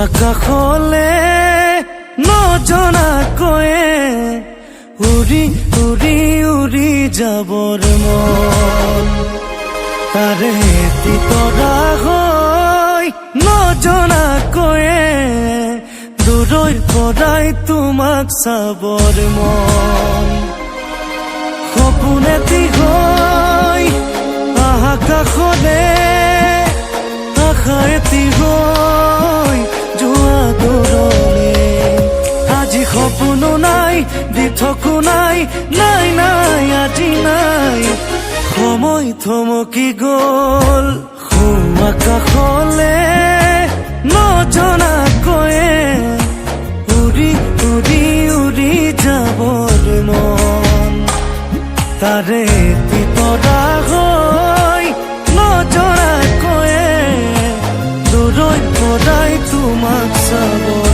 আকাশলে নজনাকৈয়ে উৰি উৰি উৰি যাবৰ মন তাৰে এটি তৰা হৈ নজনাকৈয়ে দূৰৈৰ পৰাই তোমাক চাবৰ মন সপোন এটি হৈ আকাশলে আশা এটি হৈ যোৱা দূৰলে আজি সপোনো নাই দিঠকো নাই নাই নাই আজি নাই সময় থমকি গ'ল আকাশলে নজনাকৈয়ে উৰি উৰি উৰি যাবৰ মন তাৰে এটি তৰা হৈ নজনাকৈয়ে দূৰৈৰ পৰাই তোমাক চাবৰ